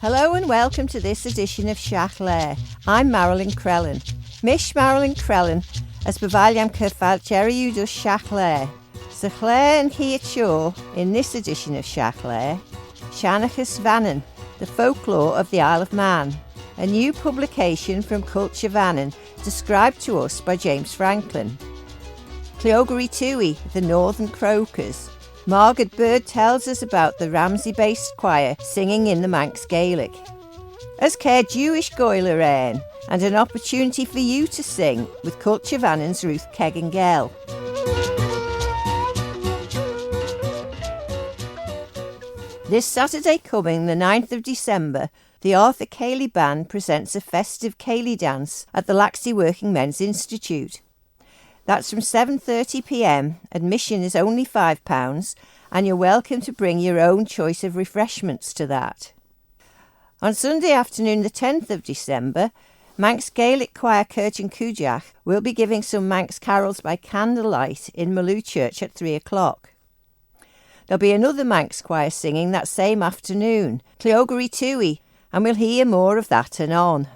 Hello and welcome to this edition of Shiaght Laa. I'm Maralyn Crellin. Mish Maralyn Crellin as bevaliam cyfal Jerry Udos Shiaght Laa. So Claire and Shiaght Shaw in this edition of Shiaght Laa, Shanachus Vannin, the folklore of the Isle of Man, a new publication from Culture Vannin described to us by James Franklin. Cliogaree Twoaie, the Northern Croakers. Margaid Bird tells us about the Ramsey-based choir singing in the Manx Gaelic. As care Jewish Goiler Ain, and an opportunity for you to sing with Culture Vannin's Ruth Keggin Gell. This Saturday coming, the 9th of December, the Arthur Cayley Band presents a festive Cayley dance at the Laxey Working Men's Institute. That's from 7:30pm, admission is only £5 and you're welcome to bring your own choice of refreshments to that. On Sunday afternoon the 10th of December, Manx Gaelic choir Curtin Cúideach will be giving some Manx carols by candlelight in Maloo Church at 3 o'clock. There'll be another Manx choir singing that same afternoon, Cliogaree Twoaie, and we'll hear more of that anon.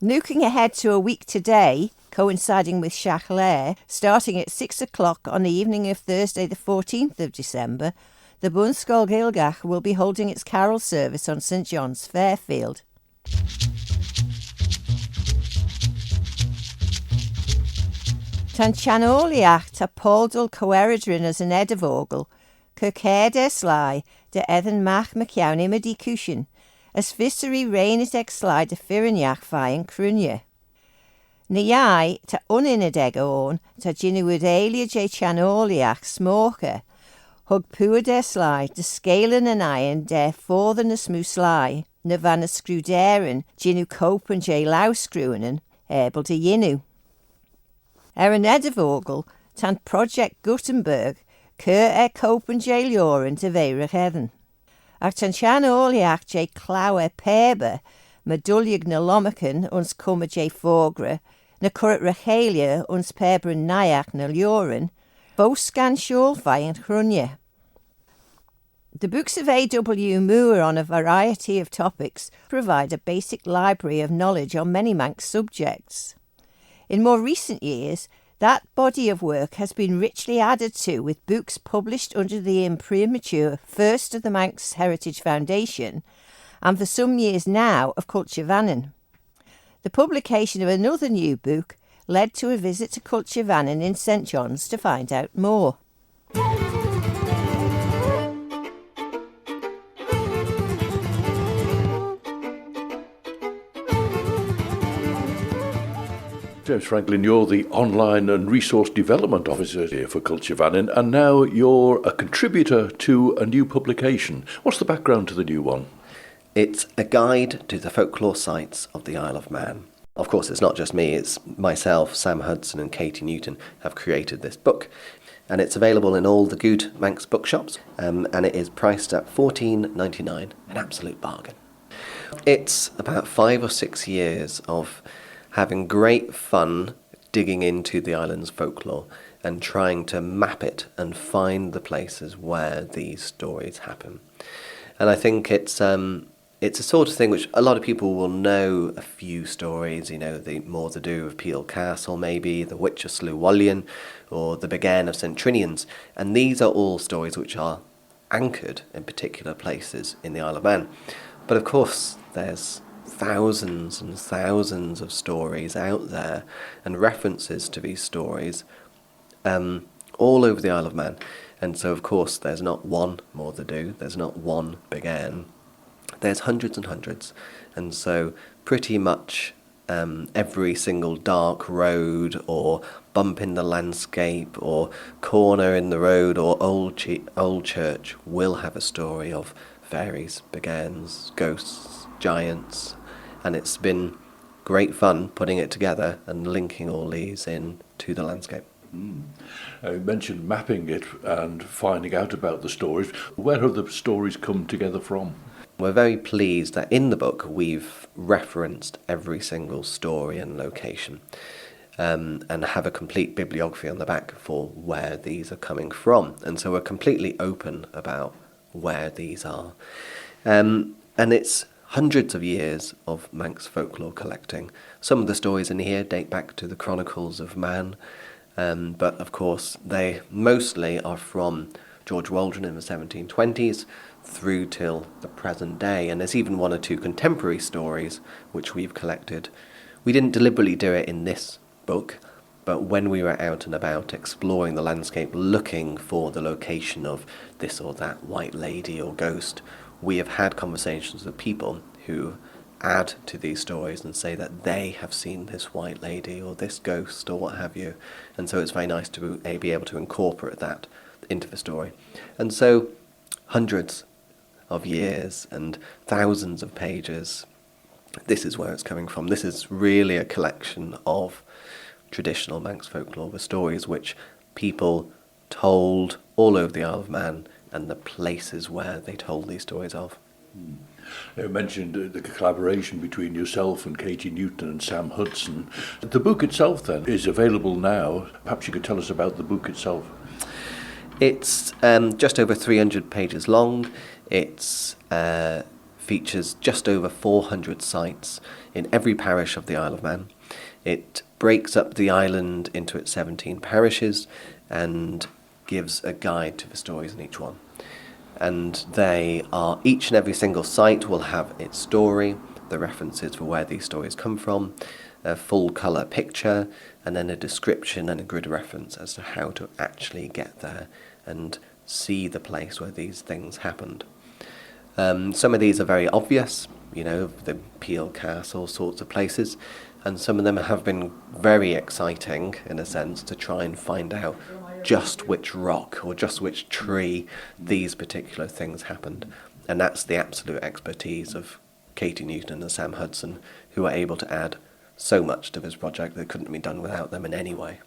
Looking ahead to a week today, coinciding with Shiaght Laa, starting at 6 o'clock on the evening of Thursday the 14th of December, the Bunscoil Gaelgach will be holding its carol service on St John's Fairfield. Tan Chanoliach ta Pauldul Coeridrin as an edavogel, Kirkade Sly de Ethan Mach Maciawn Imadi Cushion, as Vissery Rainet ex Sly de Firiniach Fai and Crunya. Niai ta uninadeg on ta Ginuid Alia J Chanoliach Smoker, Hug Puade Sly de Scalen and Iron de Forthen a Smoo Sly, Navana Screwdaren, Ginu Cope and J Lau Screwinen, able to Yinu. Erin Edavogel, tan Project Gutenberg, Cur Cope and J Lauren de Veirach Heaven. Ac tan Chanoliach J Clower Peber, Meduliag na Lomacan uns Cuma J Fogra, na Currat Rachalia uns Peber and Nyack na Lauren, Boscan Shulfai and Hrunya. The books of A.W. Moore on a variety of topics provide a basic library of knowledge on many Manx subjects. In more recent years, that body of work has been richly added to with books published under the imprimatur first of the Manx Heritage Foundation and for some years now of Culture Vannin. The publication of another new book led to a visit to Culture Vannin in St John's to find out more. James Franklin, you're the Online and Resource Development Officer here for Culture Vannin, and now you're a contributor to a new publication. What's the background to the new one? It's a guide to the folklore sites of the Isle of Man. Of course, it's not just me, it's myself, Sam Hudson and Katie Newton have created this book. And it's available in all the good Manx bookshops, and it is priced at $14.99, an absolute bargain. It's about 5 or 6 years of having great fun digging into the island's folklore and trying to map it and find the places where these stories happen. And I think it's a sort of thing which a lot of people will know a few stories, you know, the More the Do of Peel Castle maybe, the Witch of Slewallian, or the Began of St Trinians, and these are all stories which are anchored in particular places in the Isle of Man. But of course there's thousands and thousands of stories out there and references to these stories all over the Isle of Man. And so of course there's not one More the Do, there's not one Began. There's hundreds and hundreds, and so pretty much every single dark road or bump in the landscape or corner in the road or old church will have a story of fairies, begans, ghosts, giants, and it's been great fun putting it together and linking all these in to the landscape. You mentioned mapping it and finding out about the stories. Where have the stories come together from? We're very pleased that in the book we've referenced every single story and location, and have a complete bibliography on the back for where these are coming from. And so we're completely open about where these are. And it's hundreds of years of Manx folklore collecting. Some of the stories in here date back to the Chronicles of Man, but of course they mostly are from George Waldron in the 1720s through till the present day. And there's even one or two contemporary stories which we've collected. We didn't deliberately do it in this book, but when we were out and about exploring the landscape, looking for the location of this or that white lady or ghost, we have had conversations with people who add to these stories and say that they have seen this white lady or this ghost or what have you. And so it's very nice to be able to incorporate that into the story. And so hundreds of years and thousands of pages, this is where it's coming from. This is really a collection of traditional Manx folklore, the stories which people told all over the Isle of Man and the places where they told these stories of. You mentioned the collaboration between yourself and Katie Newton and Sam Hudson. The book itself then is available now. Perhaps you could tell us about the book itself. It's just over 300 pages long. It features just over 400 sites in every parish of the Isle of Man. It breaks up the island into its 17 parishes and gives a guide to the stories in each one. And they are, each and every single site will have its story, the references for where these stories come from, a full colour picture, and then a description and a grid reference as to how to actually get there and see the place where these things happened. Some of these are very obvious, you know, the Peel Castle sorts of places, and some of them have been very exciting, in a sense, to try and find out just which rock or just which tree these particular things happened. And that's the absolute expertise of Katie Newton and Sam Hudson, who are able to add so much to this project that couldn't be done without them in any way.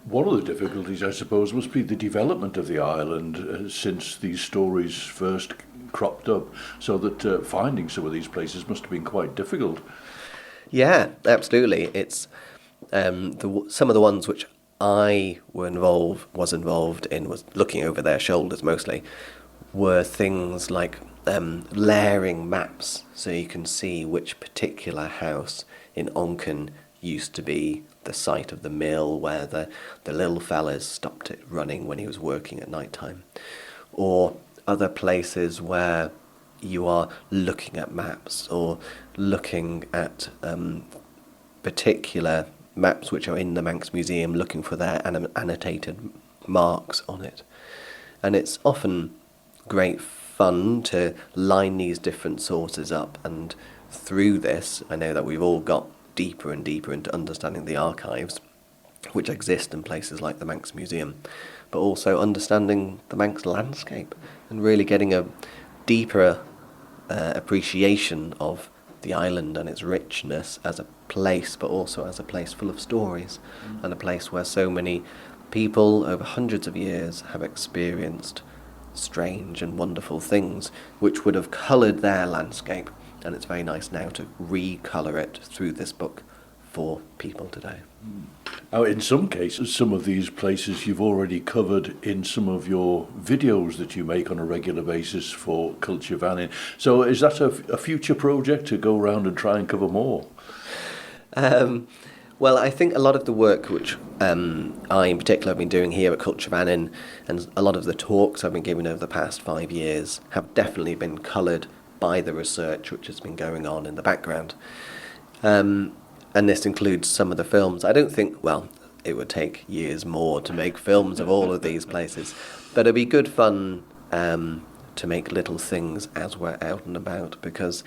One of the difficulties, I suppose, must be the development of the island since these stories first cropped up, so that finding some of these places must have been quite difficult. Yeah, absolutely. It's some of the ones which I was involved in, was looking over their shoulders mostly, were things like layering maps so you can see which particular house in Onken used to be the site of the mill where the little fellas stopped it running when he was working at night time, or other places where you are looking at maps or looking at particular maps which are in the Manx Museum, looking for their annotated marks on it. And it's often great fun to line these different sources up, and through this I know that we've all got deeper and deeper into understanding the archives which exist in places like the Manx Museum, but also understanding the Manx landscape and really getting a deeper appreciation of the island and its richness as a place, but also as a place full of stories, and a place where so many people over hundreds of years have experienced strange and wonderful things which would have coloured their landscape. And it's very nice now to recolour it through this book for people today. Now, in some cases, some of these places you've already covered in some of your videos that you make on a regular basis for Culture Vannin. So is that a future project to go around and try and cover more? Well, I think a lot of the work which I in particular have been doing here at Culture Vannin, and a lot of the talks I've been giving over the past 5 years, have definitely been coloured by the research which has been going on in the background. And this includes some of the films. I don't think, well, it would take years more to make films of all of these places, but it'd be good fun to make little things as we're out and about, because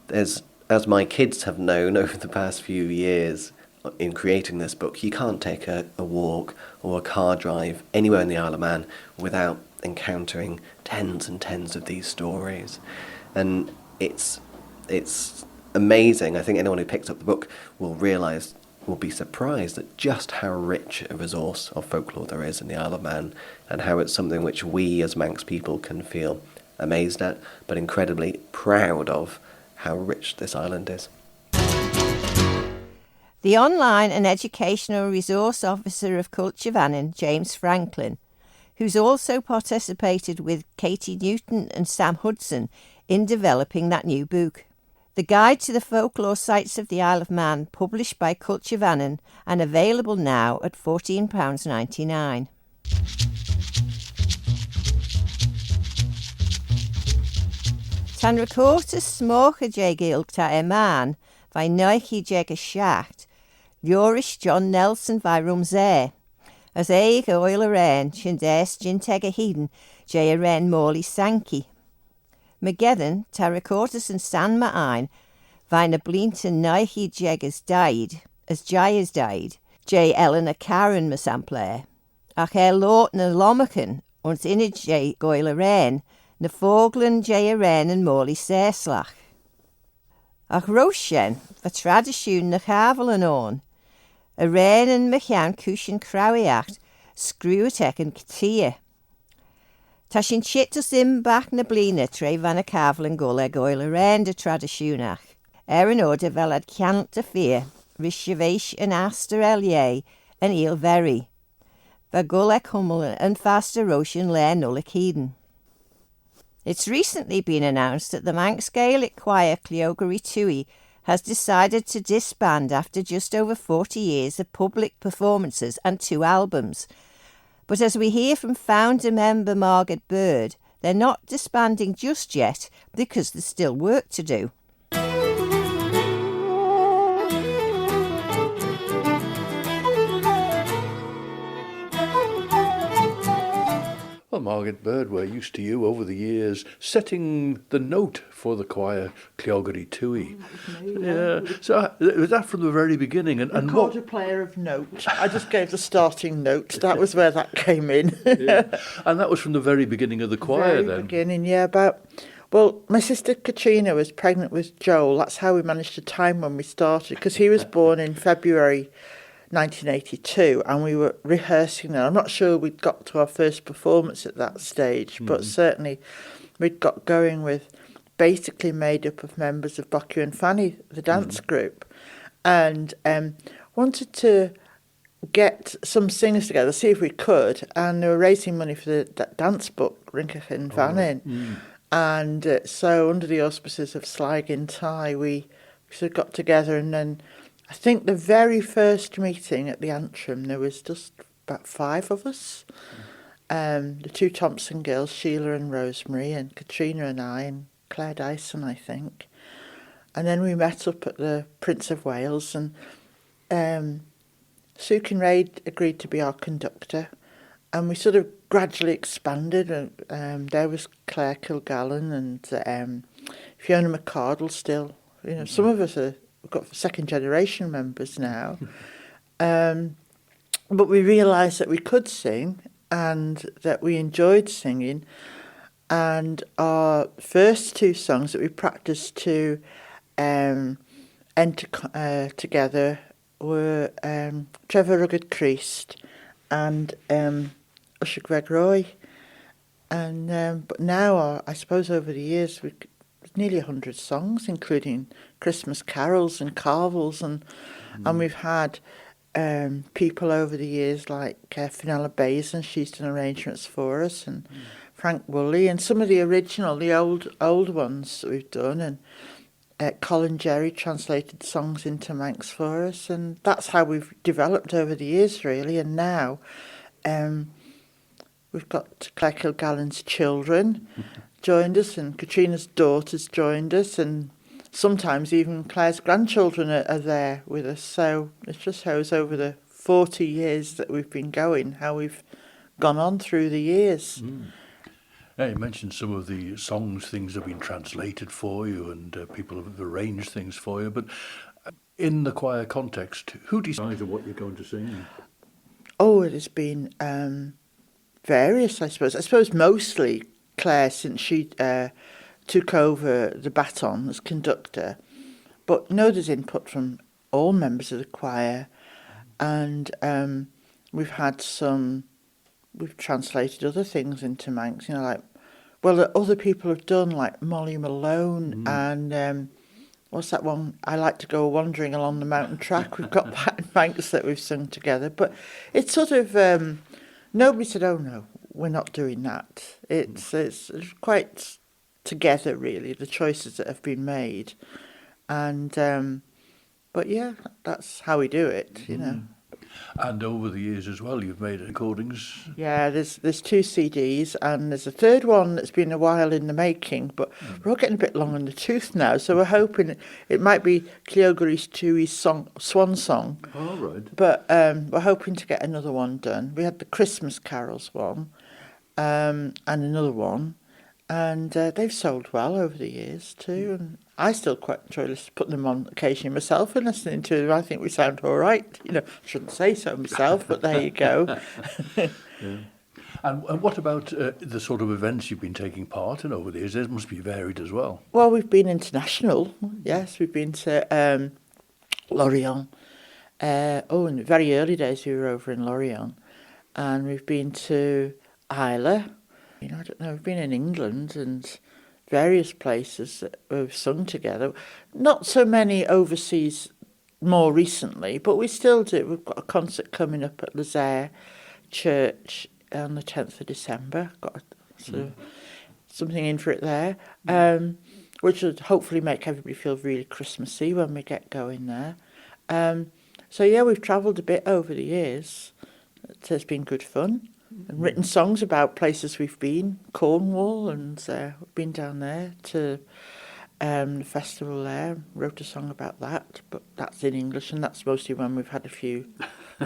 there's, as my kids have known over the past few years in creating this book, you can't take a walk or a car drive anywhere in the Isle of Man without encountering tens and tens of these stories. And it's amazing. I think anyone who picks up the book will be surprised at just how rich a resource of folklore there is in the Isle of Man, and how it's something which we as Manx people can feel amazed at, but incredibly proud of how rich this island is. The Online and Educational Resource Officer of Culture Vannin, James Franklin, who's also participated with Katie Newton and Sam Hudson in developing that new book. The Guide to the Folklore Sites of the Isle of Man, published by Culture Vannin and available now at £14.99. Tan recortas smocha jeg ilgta man, vai noichi jeg a shacht, Liorish John Nelson vai rumsé, as eig oil a ren, chindes jinteg a heden, jay a ren morley sanky. Mageddon, ta recortas and san ma ein, vai na blinta noichi jeg as died, as jay as died, jay Eleanor Karen ma samplair. Ach lort na lomacan, ons inid jay goil a ren, na foglen jay a ren and morley seslach. Ach roshen, va tradisjoen na chavel an on, a ren and mechan cushion crawiacht, screwatek and ktia. Ta sin chitus im bach na blina tre van a chavel and gole goil a ren de tradisjoenach. Erin orde vel ad cant de fear, rishivesh and aster elie, and eel very. Va gole hummel and faster roshen le nullic heden. It's recently been announced that the Manx Gaelic choir Cliogaree Twoaie has decided to disband after just over 40 years of public performances and 2 albums. But as we hear from founder member Margaid Bird, they're not disbanding just yet because there's still work to do. Well, Margaid Bird, we're used to you over the years setting the note for the choir Cliogaree Twoaie. Yeah. So was that from the very beginning? And Recorder player of note. I just gave the starting note. That was where that came in. Yeah. And that was from the very beginning of the choir, very beginning, yeah. Well, my sister Katrina was pregnant with Joel. That's how we managed to time when we started, because he was born in February 1982, and we were rehearsing then. I'm not sure we'd got to our first performance at that stage, but certainly we'd got going with basically made up of members of Boku and Fanny, the dance group, and wanted to get some singers together, see if we could, and they were raising money for the dance book, Rinkach and Vannin. And so under the auspices of Slig and Ty, we sort of got together, and then I think the very first meeting at the Antrim, there was just about 5 of us. The 2 Thompson girls, Sheila and Rosemary, and Katrina and I, and Claire Dyson, I think. And then we met up at the Prince of Wales, and Sue Kinraid agreed to be our conductor. And we sort of gradually expanded. There was Claire Kilgallen and Fiona McCardle still. You know, some of us we've got second generation members now. But we realised that we could sing and that we enjoyed singing. And our first 2 songs that we practiced to enter together were Trevor Rugged Christ and Usher Greg Roy. And but now, I suppose over the years, we've nearly 100 songs, including Christmas carols and carvels, and we've had people over the years like Fenella Bazin, she's done arrangements for us, and Frank Woolley, and some of the original, the old ones that we've done, and Colin Jerry translated songs into Manx for us, and that's how we've developed over the years, really. And now we've got Claire Kilgallen's children joined us, and Katrina's daughters joined us, and sometimes even Claire's grandchildren are there with us. So it just shows over the 40 years that we've been going, how we've gone on through the years. Yeah, you mentioned some of the songs, things have been translated for you, and people have arranged things for you. But in the choir context, who decides what you're going to sing? Oh, it has been various, I suppose. I suppose mostly Claire, since she took over the baton as conductor. But there's input from all members of the choir. And we've translated other things into Manx, that other people have done, like Molly Malone and what's that one? I Like to Go Wandering Along the Mountain Track. We've got that in Manx that we've sung together. But it's sort of, nobody said, oh no, we're not doing that. It's quite together, really, the choices that have been made. And, but yeah, that's how we do it, you know. And over the years as well, you've made recordings. Yeah, there's 2 CDs, and there's a third one that's been a while in the making, but we're all getting a bit long in the tooth now, so we're hoping it might be Cliogaree Twoaie's swan song. Oh, right. But we're hoping to get another one done. We had the Christmas carols one, and another one, and they've sold well over the years too, and I still quite enjoy putting them on occasionally myself and listening to them. I think we sound all right. You know, I shouldn't say so myself, but there you go. Yeah. And what about the sort of events you've been taking part in over the years? They must be varied as well. Well, we've been international. Yes, we've been to Lorient. In the very early days we were over in Lorient. And we've been to Islay. You know, I don't know, we've been in England and various places that we've sung together. Not so many overseas more recently, but we still do. We've got a concert coming up at Lazare Church on the 10th of December. Got sort of something in for it there, which would hopefully make everybody feel really Christmassy when we get going there. So yeah, we've travelled a bit over the years. It has been good fun. And written songs about places we've been, Cornwall, and we've been down there to the festival there, wrote a song about that, but that's in English, and that's mostly when we've had a few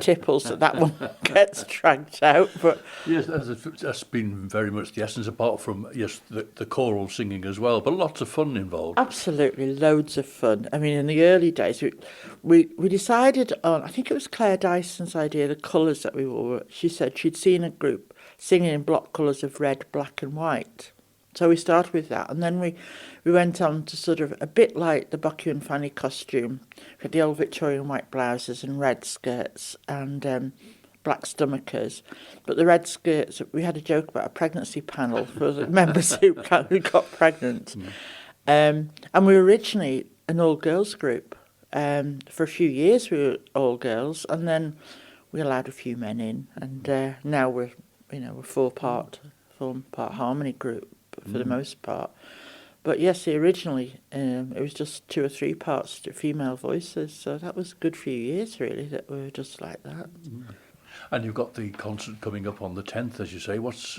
tipples that one gets dragged out. But yes, that's been very much the essence, apart from, yes, the choral singing as well, but lots of fun involved. Absolutely, loads of fun. I mean, in the early days, we decided on, I think it was Claire Dyson's idea, the colours that we wore. She said she'd seen a group singing in block colours of red, black and white. So we started with that, and then we went on to sort of a bit like the Bucky and Fanny costume. We had the old Victorian white blouses and red skirts and black stomachers. But the red skirts, we had a joke about a pregnancy panel for the members who got pregnant. And we were originally an all-girls group. For a few years we were all girls, and then we allowed a few men in, and now we're four-part harmony group for the most part. But yes, originally it was just 2 or 3 parts to female voices, so that was a good few years really that we were just like that. And you've got the concert coming up on the 10th, as you say. Where's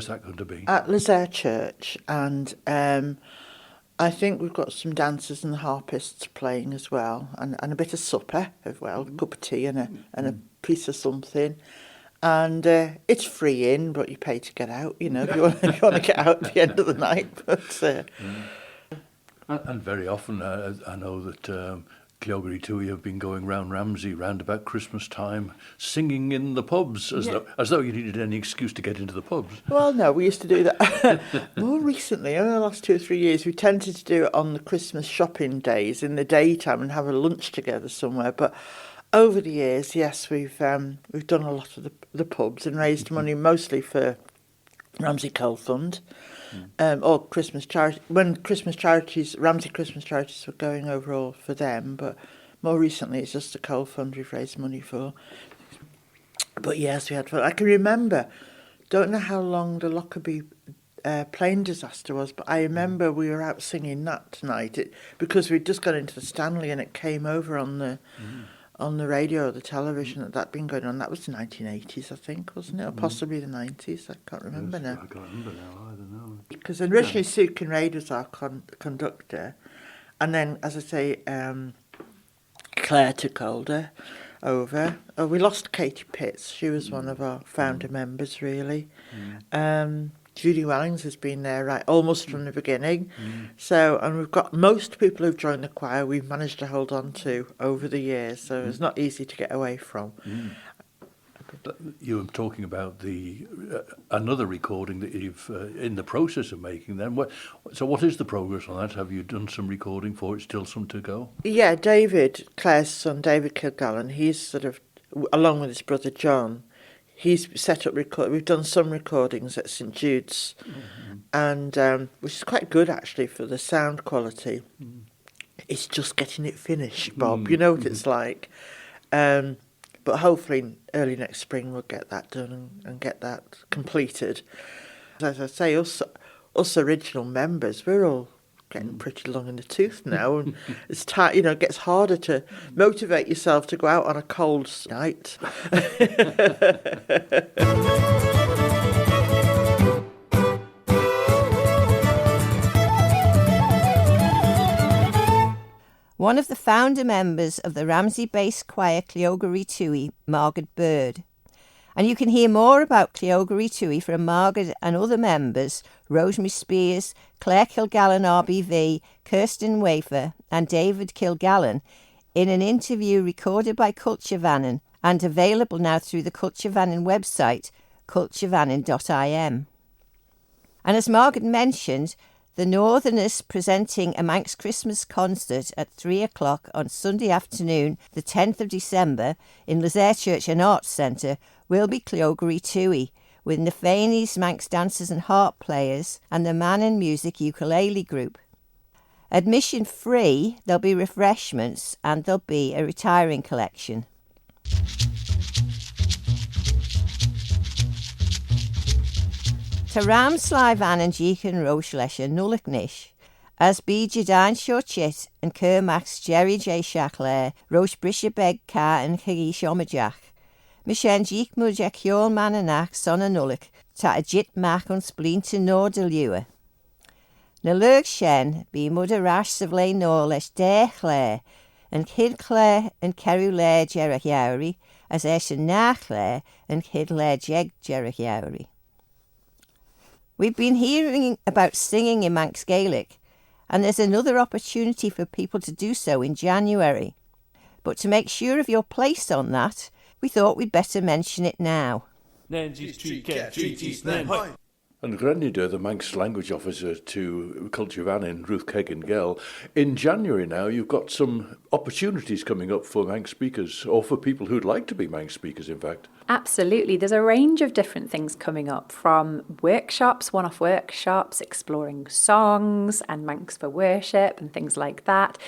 that going to be? At Lazare Church, and I think we've got some dancers and harpists playing as well, and a bit of supper as well, a cup of tea and a piece of something. And it's free in, but you pay to get out, you know, if you want to get out at the end of the night. But And very often, I know that Cliogaree Twoaie have been going round Ramsey round about Christmas time, singing in the pubs, as though you needed any excuse to get into the pubs. Well, no, we used to do that more recently. Over the last 2 or 3 years, we tended to do it on the Christmas shopping days in the daytime and have a lunch together somewhere. But over the years, yes, we've done a lot of the pubs and raised money mostly for Ramsey Coal Fund, or Christmas charity. When Ramsey Christmas charities were going overall for them, but more recently it's just the Coal Fund we've raised money for. But yes, we had fun. I can remember, don't know how long the Lockerbie plane disaster was, but I remember we were out singing that tonight because we'd just got into the Stanley and it came over on the radio or the television that'd been going on. That was the 1980s, I think, wasn't it? Or possibly the 90s. I can't remember now. I can't remember now, I don't know. Because originally Sue Kinraid was our conductor. And then, as I say, Claire took over. Oh, we lost Katie Pitts. She was one of our founder members, really. Judy Wellings has been there almost from the beginning. So, and we've got most people who've joined the choir we've managed to hold on to over the years, so it's not easy to get away from. You were talking about another recording that you've in the process of making then. So what is the progress on that? Have you done some recording for it, still some to go? Yeah, David, Claire's son, David Kilgallen, he's sort of, along with his brother John, he's set up we've done some recordings at St Jude's, and which is quite good actually for the sound quality. It's just getting it finished, Bob. You know what it's like. But But hopefully early next spring we'll get that done and get that completed. As I say, us original members, we're all getting pretty long in the tooth now, and it's it gets harder to motivate yourself to go out on a cold night. One of the founder members of the Ramsey-based choir Cliogaree Twoaie, Margaid Bird. And you can hear more about Cliogaree Twoaie from Margaid and other members, Rosemary Spears, Claire Kilgallen RBV, Kirsten Wafer and David Kilgallen, in an interview recorded by Culture Vannin and available now through the Culture Vannin website, culturevannin.im. And as Margaid mentioned, the Northerners presenting a Manx Christmas concert at 3 o'clock on Sunday afternoon, the 10th of December, in Lizère Church and Arts Centre, will be Cliogaree Twoaie, with Nafani's Manx dancers and harp players and the Mannin Music ukulele group. Admission free, there'll be refreshments and there'll be a retiring collection. Ta Ramslai Van and Jeekan Roche Lesha Nulik Nish, as B Jadain Shorchit and Kermax Jerry J. Shiaght Laa, Roche Brishabeg Ka and Higi Shomajach. Mishen Jeek Mujek Hjol Mananach Son and Nulik, Ta a Jit Mach on Spleen to Nordalua. Na Lurg Shen be Mudder Rash Savlay Norlesh Dech Laa, and Kid Clare and Keru Laa Jerach Yowri, as Eshen Nach Laa and Kid Laa Jeg Jerach Yowri. We've been hearing about singing in Manx Gaelic, and there's another opportunity for people to do so in January. But to make sure of your place on that, we thought we'd better mention it now. Yn Greinneyder, the Manx language officer to Culture Vannin, Ruth Keggin Gell. In January now, you've got some opportunities coming up for Manx speakers, or for people who'd like to be Manx speakers, in fact. Absolutely. There's a range of different things coming up, from workshops, one-off workshops, exploring songs and Manx for worship and things like that,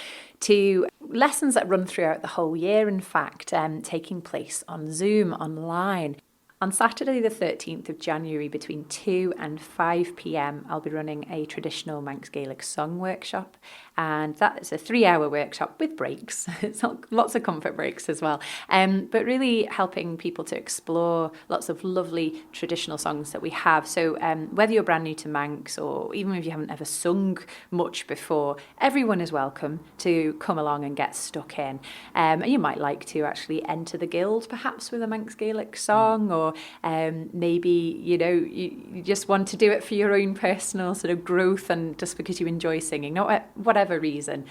to lessons that run throughout the whole year, in fact, taking place on Zoom, online. On Saturday the 13th of January between 2 and 5 p.m, I'll be running a traditional Manx Gaelic song workshop, and that is a 3-hour workshop with breaks. It's lots of comfort breaks as well, but really helping people to explore lots of lovely traditional songs that we have. So whether you're brand new to Manx, or even if you haven't ever sung much before, everyone is welcome to come along and get stuck in. And you might like to actually enter the guild perhaps with a Manx Gaelic song, or maybe you just want to do it for your own personal sort of growth, and just because you enjoy singing, not whatever reason,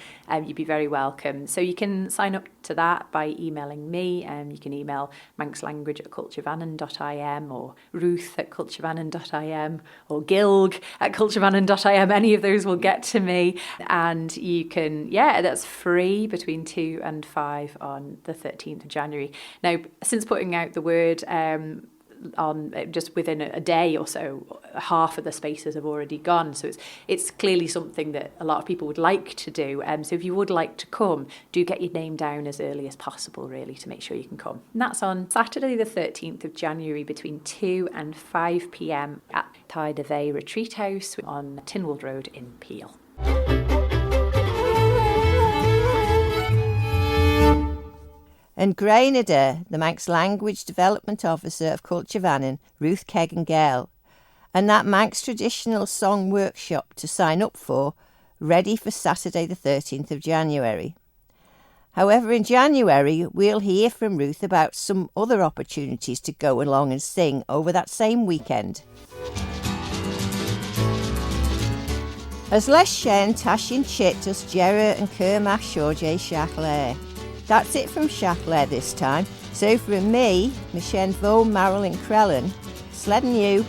you'd be very welcome. So you can sign up to that by emailing me. You can email manxlanguage@culturevannin.im, or ruth@culturevannin.im, or gilg@culturevannin.im. Any of those will get to me, and you can, that's free between 2 and 5 on the 13th of January. Now, since putting out the word on just within a day or so, half of the spaces have already gone, so it's clearly something that a lot of people would like to do. So if you would like to come, do get your name down as early as possible, really, to make sure you can come. And that's on Saturday the 13th of January between 2 and 5 p.m. at Tydevay Retreat House on Tynwald Road in Peel. Yn Greinneyder, the Manx Language Development Officer of Culture Vannin, Ruth Keggin Gell, and that Manx Traditional Song Workshop to sign up for, ready for Saturday the 13th of January. However, in January, we'll hear from Ruth about some other opportunities to go along and sing over that same weekend. As les shen tashin chit us Jera and Kermach Shorje Shiaght Laa. That's it from Shiaght Laa this time. So from me, Mishen Vo Maralyn Crellin, sledding you.